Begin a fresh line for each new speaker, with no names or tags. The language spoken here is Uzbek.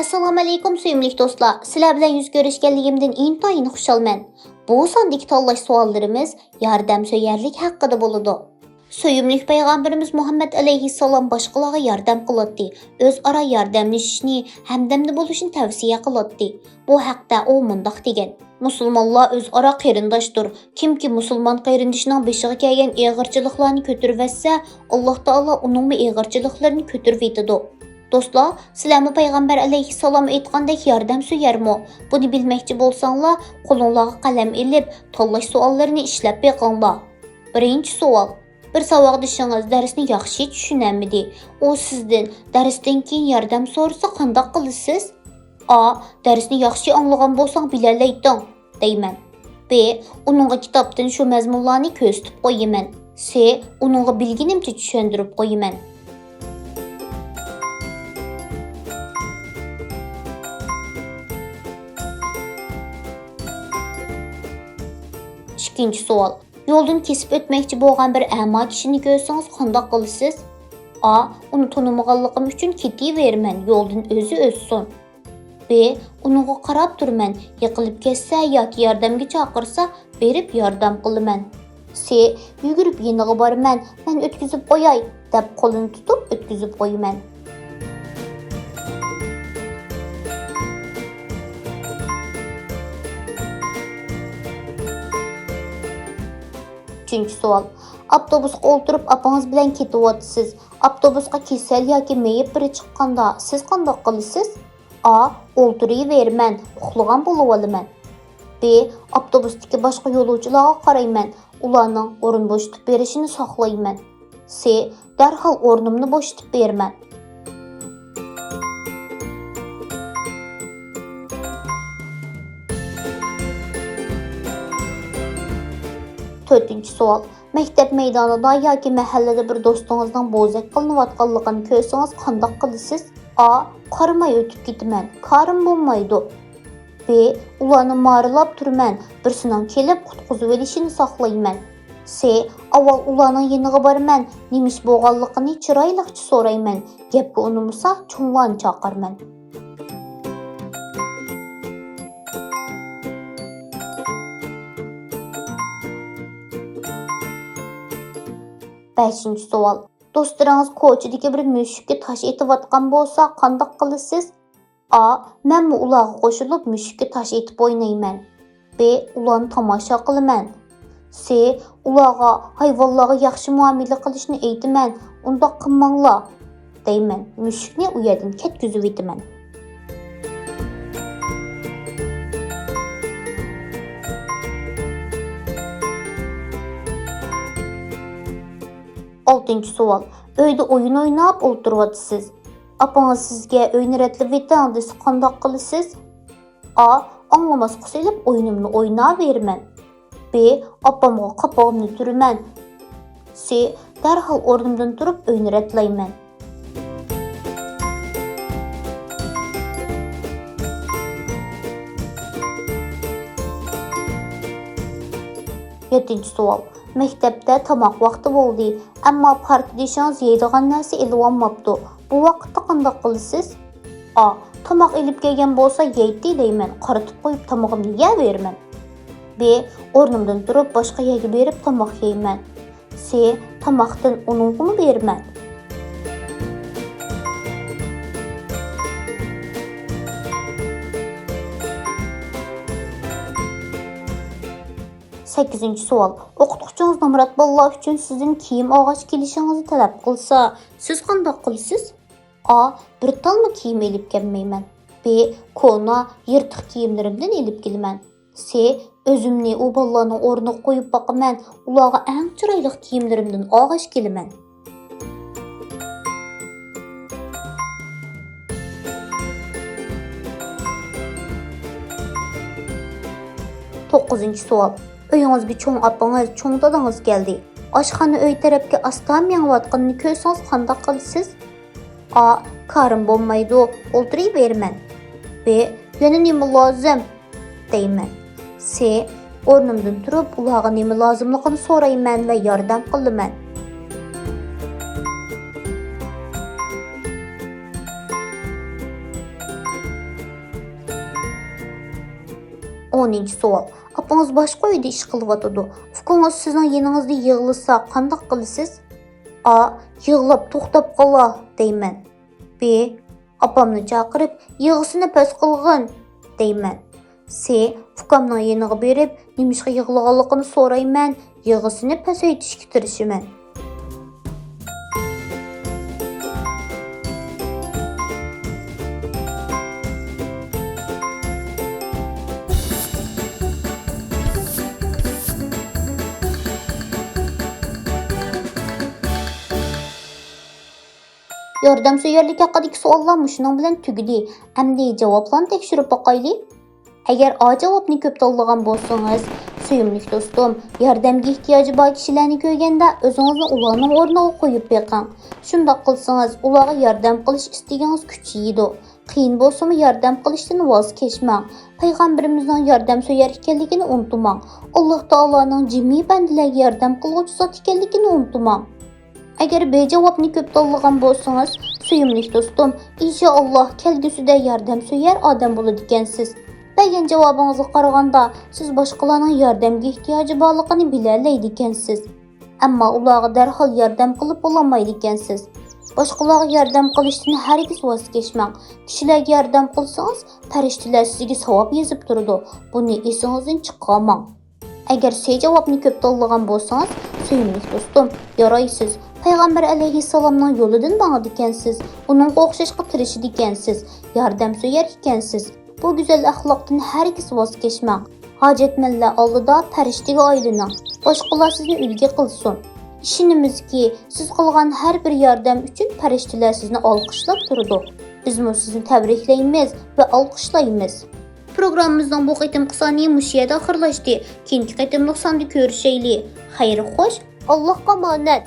Assalomu alaykum suyimli do'stlar. Sizlar bilan yuz ko'rishganligimdan intoyin xushalman. Bu sondagi tanlash savollarimiz yordam so'yarlik haqida bo'ladi. Suyimli payg'ambarimiz Muhammad alayhissalom boshqalarga yordam qiladi. O'zaro yordamlashishni, hamdamda bo'lishni tavsiya qiladi. Bu haqda u mundaq degan: Musulmonlar o'zaro qarindoshdir. Kimki musulmon qarindoshining beshiga kelgan ig'irchiliklarni ko'tarib etsa, Alloh taolo uning ig'irchiliklarini ko'tarib etadi. Do'stlar, sizlarmi payg'ambar alayhissalom aytgandek yordam so'yarmi? Buni bilmoqchi bo'lsanglar, qo'lingizga qalam olib, tanlash savollarini ishlab beqinglar. Birinchi savol: bir savodishingiz darsni yaxshi tushunamidi? U sizdan darsdan keyin yordam so'rasa qanday qilasiz? A. Darsni yaxshi anglagan bo'lsang bilalayting, deyman. B. Uningga kitobdan shu mazmunlarni ko'rsatib qo'yaman. C. Uningga bilginimcha tushuntirib qo'yaman. İkinci savol: yo'ldan kesib o'tmoqchi bo'lgan bir a'mo kishini ko'rsangiz qanday qilasiz? A. Uni tanimaganim uchun ketaverman, yo'ldan o'zi o'tsin. B. Uningga qarab turman, yiqilib ketsa yoki yordamga chaqirsa berib yordam qilaman. C. Yugurib yeniga boraman, men o'tkazib qo'yay deb qo'lini tutib o'tkazib qo'yaman. Üçüncü savol: avtobusga o'tirib apangiz bilan ketyapsiz. Avtobusga kasal yoki meyib biri chiqqanda siz qanday qilasiz? A. O'tiraverman, uxlagan bo'lib olaman. B. Avtobusdagi boshqa yo'lovchilarga qarayman, ularning o'rin bo'shatib berishini saqlayman. C. Darhol o'rnimni bo'shatib beraman. Dördüncü savol: maktab maydonida yoki mahallada bir do'stingizning bo'zak qilinayotganligini ko'rsangiz qanday qilasiz? A. Qaramay o'tib ketaman, qarim bo'lmaydi. B. Ularni marilab turman, birsining kelib qutqizib olishini saqlayman. C. Avval ularning yeniga boraman, nimish bo'lganligini chiroyliqcha so'rayman, gapga unimasa cho'nglarni chaqirman. Beşinci savol: do'stlaringiz ko'chadagi bir mushukka tosh etayotgan bo'lsa qanday qilasiz? A. Men ularga qo'shilib mushukka tosh etib o'ynayman. B. Ularni tomosha qilaman. C. Ularga hayvonlarga yaxshi muomala qilishni aytaman, unda qilmanglar, deyman. Mushukni u yerdan ketkizib etaman. Altıncı savol: uyda o'yin o'ynab o'tiryapsiz. Apangiz sizga o'yinni ratlab eting desa qanday qilasiz? A. Anglamasqa selib o'yinimni o'ynayveraman. B. Apamga qopog'imni turaman. C. Darhol o'rnimdan turib o'yinni ratlayman. Yettinchi savol: maktabda tomoq vaqti bo'ldi, ammo partidishingiz yeydigan narsa ilib olmabdi. Bu vaqtda qanday qilasiz? A. Tomoq ilib kelgan bo'lsa yeydi deyman, qaratib qo'yib tomog'imni yeyaveraman. B. O'rnimdan turib boshqa yerga berib tomoq yeyman. C. Tomoqdan uningga beraman. Sakkizinchi savol: o'qituvchingiz nomrod bolalar uchun sizning kiyim olg'ach kelishingizni talab qilsa, siz qanday qilasiz? A. Bir talma kiyim elib kelmayman. B. Kona, yirtiq kiyimlarimdan elib kelaman. C. O'zimni u bolalarning o'rniga qo'yib boqaman, ularga eng chiroyli kiyimlarimdan olg'ach kelaman. To'qqizinchi savol: uyingizga cho'ng opangiz, cho'ng dadangiz keldi. Oshxona uy tarafga asta mengayotganini ko'rsangiz qanday qilasiz? A. Qarim bo'lmaydi, o'tiraverman. B. Yana nima lozim, deyman. C. O'rnimdan turib ularga nima lozimligini so'rayman va yordam qilaman. 10-ci savol. Apangiz boshqa uyda ish qilyotidi. Ukangiz sizning yoningizda yig'lasa, qanday qilasiz? A. Yig'lab to'xtab qola deyman. B. Apamni chaqirib, yig'isini past qilg'in deyman. C. Ukamning yoniga berib, nimishqa yig'laganligini so'rayman, yig'isini pasaytishga tirishaman. Yordamseverlik haqidagi savollar shuning bilan tugadi. Endi javoblarni tekshirib boqaylik. Agar A javobni ko'p tanlagan bo'lsangiz, suyimli do'stim, yordamga ehtiyoji bor kishilarni ko'rganda o'zingizni ularning o'rniga qo'yib beqing. Shunday qilsangiz, ularga yordam qilish istagingiz kuchayadi. Qiyin bo'lsa-mu yordam qilishdan voz kechmang. Payg'ambarimizning yordamsevar ekanligini unutmang. Alloh taoloning jimi bandalarga yordam qiluvchi zot ekanligini unutmang. Agar B javobni ko'p tanlagan bo'lsangiz, suyimli do'stim, inshaalloh kelgusida yordamsevar odam bo'ladi ekansiz. Degan javobingizga qaraganda, siz boshqalarning yordamga ehtiyoji borligini bilalaydi ekansiz. Ammo ularga darhol yordam qilib bo'lmaydi ekansiz. Boshqalarga yordam qilishdan hargiz voz kechmang. Kishilarga yordam qilsangiz, farishtalar sizga savob yozib turadi. Buni esingizdan chiqarmang. Agar C javobni ko'p tanlagan bo'lsangiz, suyimli do'stim, yaraysiz. Payg'ambar alayhissalomning yo'lidan boradi ekansiz. Uningga o'xshashga tirishadi ekansiz. Yordamsevar ekansiz. Bu go'zal axloqdan hargiz voz kechmang. Hojatmandlar oldida farishtaga aylaning. Boshqalar sizni ulgi qilsin. Ishonimizki, siz qilgan har bir yordam uchun farishtalar sizni olqishlab turadi. Biz sizni tabriklaymiz va olqishlaymiz. Programmamizning bu qitimli soni mush yerda oxirlashdi. Keyingi qitimli sonda ko'rishaylik. Xayr xo'sh, Allohga omonat.